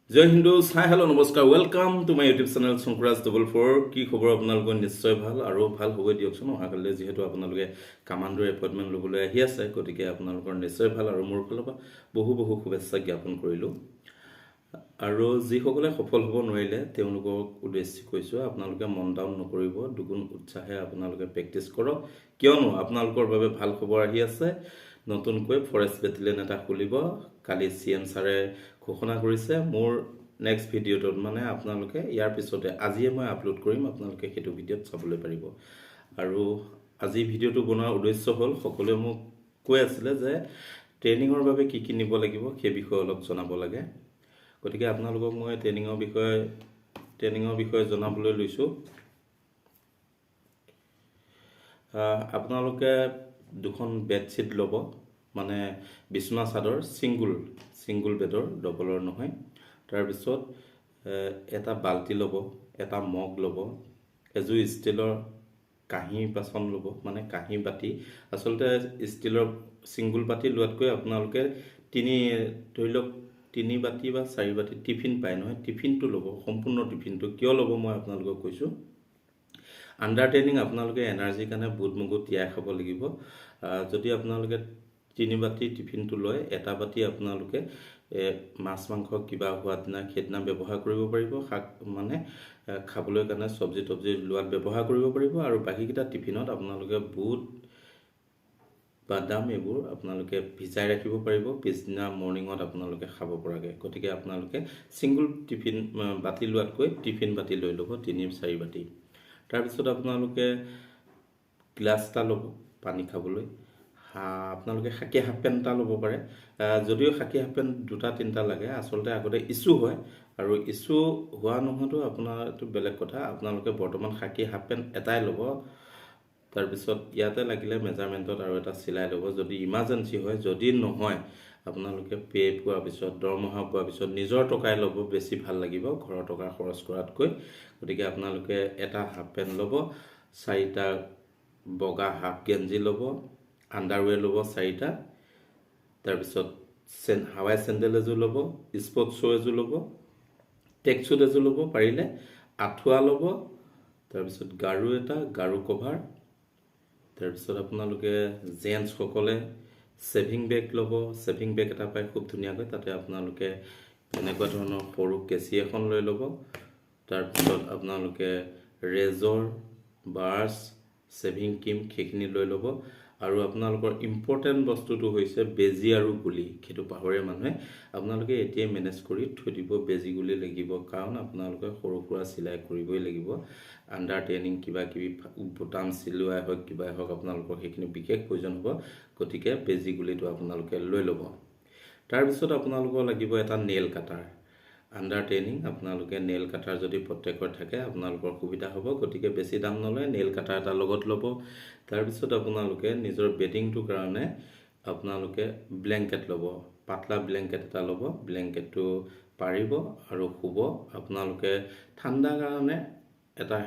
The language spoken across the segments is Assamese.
জয় হিন্দু হাই হেল্ল' নমস্কাৰ welcome to my YouTube channel Shankuraj 44 কি খবৰ আপোনালোকৰ নিশ্চয় ভাল আৰু ভাল হ'ব দিয়কচোন অহাকালিলৈ যিহেতু আপোনালোকে কামাণ্ডৰ এপইণ্টমেণ্ট ল'বলৈ আহি আছে গতিকে আপোনালোকৰ নিশ্চয় ভাল আৰু মোৰ ফালৰ পৰা বহু শুভেচ্ছা জ্ঞাপন কৰিলোঁ আৰু যিসকলে সফল হ'ব নোৱাৰিলে তেওঁলোকক উদ্দেশ্যি কৈছোঁ আপোনালোকে মন ডাউন নকৰিব দুগুণ উৎসাহে আপোনালোকে প্ৰেক্টিছ কৰক কিয়নো আপোনালোকৰ বাবে ভাল খবৰ আহি আছে নতুনকৈ ফৰেষ্ট বেটেলিয়ন এটা খুলিব কালি CM ছাৰে ঘোষণা কৰিছে মোৰ নেক্সট ভিডিঅ'টোত মানে আপোনালোকে ইয়াৰ পিছতে আজিয়ে মই আপলোড কৰিম আপোনালোকে সেইটো ভিডিঅ'ত চাবলৈ পাৰিব আৰু আজি ভিডিঅ'টো বনোৱাৰ উদ্দেশ্য হ'ল সকলোৱে মোক কৈ আছিলে যে ট্ৰেইনিঙৰ বাবে কি কি নিব লাগিব সেই বিষয়ে অলপ জনাব লাগে গতিকে আপোনালোকক মই ট্ৰেইনিঙৰ বিষয়ে জনাবলৈ লৈছোঁ আপোনালোকে দুখন বেডশ্বীট ল'ব মানে বিছনা চাদৰ ছিংগুল বেডৰ ডবলৰ নহয় তাৰপিছত এটা বাল্টি ল'ব এটা মগ ল'ব এজোৰ ষ্টিলৰ কাঁহী বাচন ল'ব মানে কাঁহী বাতি আচলতে ষ্টিলৰ ছিংগুল বাতি লোৱাতকৈ আপোনালোকে ধৰি লওক 3 বাতি বা 4 বাতি টিফিন পায় নহয় টিফিনটো ল'ব সম্পূৰ্ণ টিফিনটো কিয় ল'ব মই আপোনালোকক কৈছোঁ আণ্ডাৰ ট্ৰেইনিং আপোনালোকে এনাৰ্জিৰ কাৰণে বুট মগু তিয়াই খাব লাগিব যদি আপোনালোকে 3 বাতি টিফিনটো লয় এটা বাতি আপোনালোকে মাছ মাংস কিবা হোৱা দিনা সেইদিনা ব্যৱহাৰ কৰিব পাৰিব শাক মানে খাবলৈ কাৰণে চব্জি লোৱাত ব্যৱহাৰ কৰিব পাৰিব আৰু বাকীকেইটা টিফিনত আপোনালোকে বুট বাদাম এইবোৰ আপোনালোকে ভিজাই ৰাখিব পাৰিব পিছদিনা মৰ্ণিঙত আপোনালোকে খাব পৰাকৈ গতিকে আপোনালোকে ছিংগুল টিফিন বাতি লোৱাতকৈ টিফিন বাতি লৈ ল'ব 3-4 বাতি তাৰপিছত আপোনালোকে গ্লাছ এটা ল'ব পানী খাবলৈ আপোনালোকে খাকী হাফ পেণ্ট এটা ল'ব পাৰে যদিও খাকী হাফ পেণ্ট 2-3টা লাগে আচলতে আগতে ইছ্যু হয় আৰু ইছ্যু হোৱা নোহোৱাটো আপোনাৰ এইটো বেলেগ কথা আপোনালোকে বৰ্তমান খাকী হাফ পেণ্ট এটাই ল'ব তাৰপিছত ইয়াতে লাগিলে মেজাৰমেণ্টত আৰু এটা চিলাই ল'ব যদি ইমাৰ্জেঞ্চি হয় যদি নহয় আপোনালোকে পে পোৱাৰ পিছত দৰমহা পোৱাৰ পিছত নিজৰ টকাই ল'ব বেছি ভাল লাগিব ঘৰৰ টকা খৰচ কৰাতকৈ গতিকে আপোনালোকে এটা হাফ পেণ্ট ল'ব 4টা বগা হাফ গেঞ্জি ল'ব আণ্ডাৰৱেৰ ল'ব 4টা তাৰপিছত হাৱাই চেণ্ডেল এযোৰ ল'ব স্পৰ্টছ শ্বু এযোৰ ল'ব টেক শ্বুট এযোৰ ল'ব পাৰিলে আঁঠুৱা ল'ব তাৰপিছত গাৰু কভাৰ তাৰপিছত আপোনালোকে জেন্টছসকলে ছেভিং বেগ ল'ব ছেভিং বেগ এটা পায় খুব ধুনীয়াকৈ তাতে আপোনালোকে এনেকুৱা ধৰণৰ সৰু কেঁচি এখন লৈ ল'ব তাৰপিছত আপোনালোকে ৰেজৰ ব্ৰাছ ছেভিং ক্ৰীম সেইখিনি লৈ ল'ব আৰু আপোনালোকৰ ইম্পৰ্টেণ্ট বস্তুটো হৈছে বেজি আৰু গুলি সেইটো পাহৰে মানুহে আপোনালোকে এতিয়াই মেনেজ কৰি থৈ দিব বেজি গুলি লাগিব কাৰণ আপোনালোকে সৰু সুৰা চিলাই কৰিবই লাগিব আণ্ডাৰ ট্ৰেইনিং কিবা কিবি বুটাম চিলোৱাই হওক কিবাই হওক আপোনালোকৰ সেইখিনি বিশেষ প্ৰয়োজন হ'ব গতিকে বেজি গুলিটো আপোনালোকে লৈ ল'ব তাৰপিছত আপোনালোকৰ লাগিব এটা নেইল কাটাৰ আণ্ডাৰ ট্ৰেইনিং আপোনালোকে নেইল কাটাৰ যদি প্ৰত্যেকৰ থাকে আপোনালোকৰ সুবিধা হ'ব গতিকে বেছি দাম নলয় নেইল কাটাৰ এটা লগত ল'ব তাৰপিছত আপোনালোকে নিজৰ বেডিংটোৰ কাৰণে আপোনালোকে ব্লেংকেট ল'ব পাতলা ব্লেংকেট এটা ল'ব ব্লেংকেটটো পাৰিব আৰু শুব আপোনালোকে ঠাণ্ডাৰ কাৰণে এটা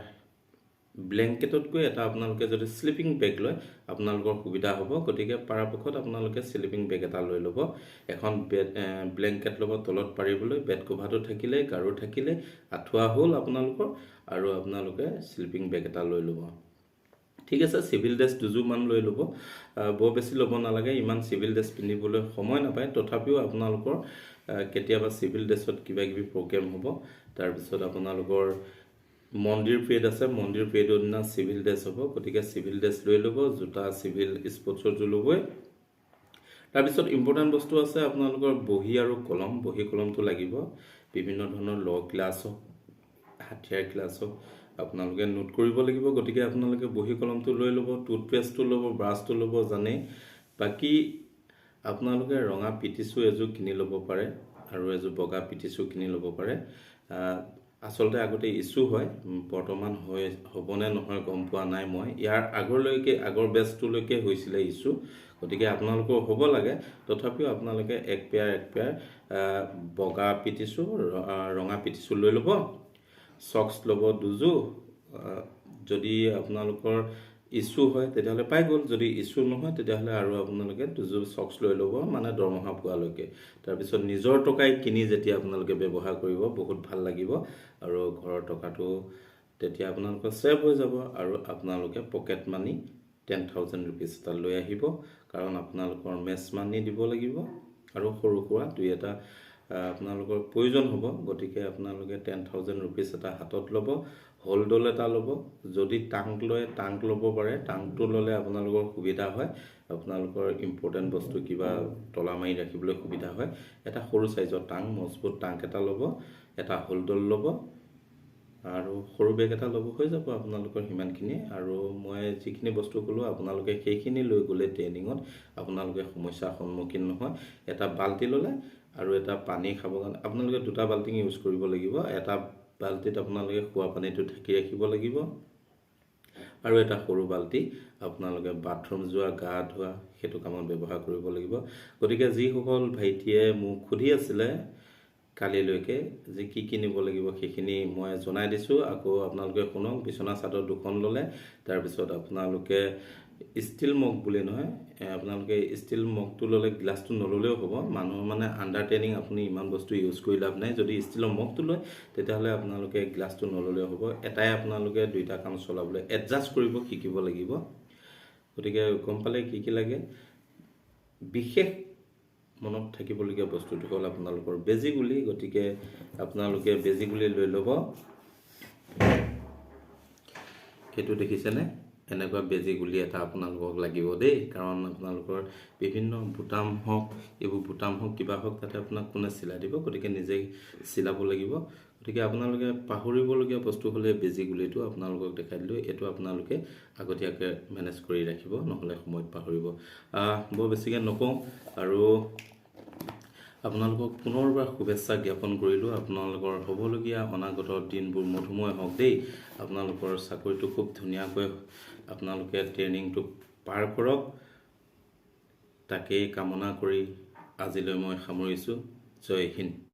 ব্লেংকেটতকৈ এটা আপোনালোকে যদি স্লিপিং বেগ লয় আপোনালোকৰ সুবিধা হ'ব গতিকে পৰাপক্ষত আপোনালোকে স্লিপিং বেগ এটা লৈ ল'ব এখন ব্লেংকেট ল'ব তলত পাৰিবলৈ বেড কভাৰটো থাকিলে গাৰু থাকিলে আঁঠুৱা হ'ল আপোনালোকৰ আৰু আপোনালোকে স্লিপিং বেগ এটা লৈ ল'ব ঠিক আছে চিভিল ড্ৰেছ দুযোৰমান লৈ ল'ব বৰ বেছি ল'ব নালাগে ইমান চিভিল ড্ৰেছ পিন্ধিবলৈ সময় নাপায় তথাপিও আপোনালোকৰ কেতিয়াবা চিভিল ড্ৰেছত কিবা কিবি প্ৰগ্ৰেম হ'ব তাৰপিছত আপোনালোকৰ মন্দিৰ পেড আছে মন্দিৰ পেডৰ দিনা চিভিল ড্ৰেছ হ'ব গতিকে চিভিল ড্ৰেছ লৈ ল'ব জোতা চিভিল স্পৰ্টছৰ যোৰ ল'বই তাৰপিছত ইম্পৰ্টেণ্ট বস্তু আছে আপোনালোকৰ বহী আৰু কলম বহী কলমটো লাগিব বিভিন্ন ধৰণৰ ল ক্লাছ হওক হাথিয়াৰ ক্লাছ হওক আপোনালোকে নোট কৰিব লাগিব গতিকে আপোনালোকে বহী কলমটো লৈ ল'ব টুথপেষ্টটো ল'ব ব্ৰাছটো ল'ব জানে বাকী আপোনালোকে ৰঙা পিটিচু এযোৰ কিনি ল'ব পাৰে আৰু এযোৰ বগা পিটিচু কিনি ল'ব পাৰে আচলতে আগতে ইছ্যু হয় বৰ্তমান হ'বনে নহয় গম পোৱা নাই মই ইয়াৰ আগৰ বেচটোলৈকে হৈছিলে ইছ্যু গতিকে আপোনালোকৰ হ'ব লাগে তথাপিও আপোনালোকে এক পেয়াৰ বগা পিটিচু ৰঙা পিটিচু লৈ ল'ব চক্স ল'ব দুযোৰ যদি আপোনালোকৰ ইছ্যু হয় তেতিয়াহ'লে পাই গ'ল, যদি ইছ্যু নহয় তেতিয়াহ'লে আৰু আপোনালোকে দুযোৰ চক্স লৈ ল'ব, মানে দৰমহা পোৱালৈকে। তাৰপিছত নিজৰ টকাই কিনি যেতিয়া আপোনালোকে ব্যৱহাৰ কৰিব বহুত ভাল লাগিব, আৰু ঘৰৰ টকাটো তেতিয়া আপোনালোকৰ ছেভ হৈ যাব, আৰু আপোনালোকে পকেট মানি 10,000 ৰুপিজ এটা লৈ আহিব, কাৰণ আপোনালোকৰ মেচ মানি দিব লাগিব আৰু সৰু সুৰা দুই এটা আপোনালোকৰ প্ৰয়োজন হ'ব। গতিকে আপোনালোকে 10,000 ৰুপিজ এটা হাতত ল'ব, হোল্ডল এটা ল'ব, যদি টাংক লয় টাংক ল'ব পাৰে, টাংকটো ল'লে আপোনালোকৰ সুবিধা হয়, আপোনালোকৰ ইম্পৰ্টেণ্ট বস্তু কিবা তলা মাৰি ৰাখিবলৈ সুবিধা হয়। এটা সৰু চাইজৰ টাংক, মজবুত টাংক এটা ল'ব, এটা হোল্ডল ল'ব, আৰু সৰু বেগ এটা ল'ব, হৈ যাব আপোনালোকৰ সিমানখিনি। আৰু মই যিখিনি বস্তু ক'লোঁ আপোনালোকে সেইখিনি লৈ গ'লে ট্ৰেইনিঙত আপোনালোকে সমস্যাৰ সন্মুখীন নহয়। এটা বাল্টি ল'লে আৰু এটা পানী খাবৰ কাৰণে আপোনালোকে দুটা বাল্টিং ইউজ কৰিব লাগিব। এটা বাল্টিত আপোনালোকে খোৱা পানীটো ঢাকি ৰাখিব লাগিব, আৰু এটা সৰু বাল্টি আপোনালোকে বাথৰুম যোৱা, গা ধোৱা সেইটো কামত ব্যৱহাৰ কৰিব লাগিব। গতিকে যিসকল ভাইটিয়ে মোক সুধি আছিলে কালিলৈকে যে কি কি নিব লাগিব সেইখিনি মই জনাই দিছোঁ। আকৌ আপোনালোকে শুনক, বিচনা চাদৰ 2খন ল'লে, তাৰপিছত আপোনালোকে ষ্টিল মগ বুলি নহয়, আপোনালোকে ষ্টিল মগটো ল'লে, গ্লাছটো নল'লেও হ'ব। মানুহৰ মানে আণ্ডাৰ ট্ৰেইনিং, আপুনি ইমান বস্তু ইউজ কৰি লাভ নাই। যদি ষ্টিলৰ মগটো লয় তেতিয়াহ'লে আপোনালোকে গ্লাছটো নল'লেও হ'ব। এটাই আপোনালোকে দুইটা কাম চলাবলৈ এডজাষ্ট কৰিব শিকিব লাগিব। গতিকে গম পালে কি কি লাগে। বিশেষ মনত থাকিবলগীয়া বস্তুটো হ'ল আপোনালোকৰ বেজী গুলি। গতিকে আপোনালোকে বেজী গুলি লৈ ল'ব। সেইটো দেখিছেনে, এনেকুৱা বেজী গুলি এটা আপোনালোকক লাগিব দেই, কাৰণ আপোনালোকৰ বিভিন্ন বুটাম হওক, এইবোৰ বুটাম হওক কিবা হওক, তাতে আপোনাক কোনে চিলাই দিব, গতিকে নিজেই চিলাব লাগিব। গতিকে আপোনালোকে পাহৰিবলগীয়া বস্তু হ'লে বেজী গুলিটো আপোনালোকক দেখাই দিলোঁ। এইটো আপোনালোকে আগতীয়াকৈ মেনেজ কৰি ৰাখিব, নহ'লে সময়ত পাহৰিব। বৰ বেছিকৈ নকওঁ, আৰু আপোনালোকক পুনৰবাৰ শুভেচ্ছা জ্ঞাপন কৰিলোঁ। আপোনালোকৰ হ'বলগীয়া অনাগত দিনবোৰ মধুময় হওক দেই। আপোনালোকৰ চাকৰিটো খুব ধুনীয়াকৈ আপোনালোকে ট্ৰেইনিংটো পাৰ কৰক, তাকেই কামনা কৰি আজিলৈ মই সামৰিছোঁ। জয় হিন্দ।